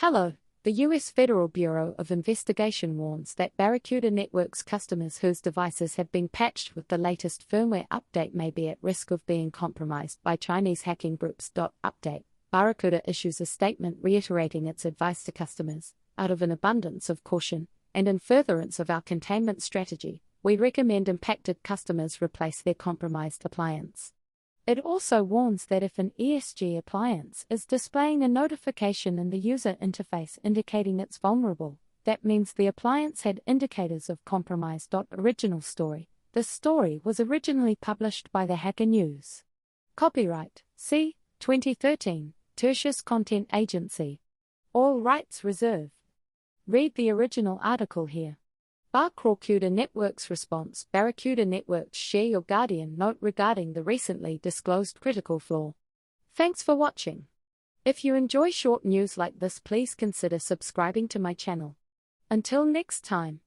Hello. The U.S. Federal Bureau of Investigation warns that Barracuda Network's customers whose devices have been patched with the latest firmware update may be at risk of being compromised by Chinese hacking groups. Update. Barracuda issues a statement reiterating its advice to customers, out of an abundance of caution, and in furtherance of our containment strategy, we recommend impacted customers replace their compromised appliance. It also warns that if an ESG appliance is displaying a notification in the user interface indicating it's vulnerable, that means the appliance had indicators of compromise. Original story. This story was originally published by the Hacker News. Copyright C. 2013, Tertius Content Agency. All rights reserved. Read the original article here. Barracuda Network's response. Barracuda Networks share your Guardian note regarding the recently disclosed critical flaw. Thanks for watching. If you enjoy short news like this, please consider subscribing to my channel. Until next time.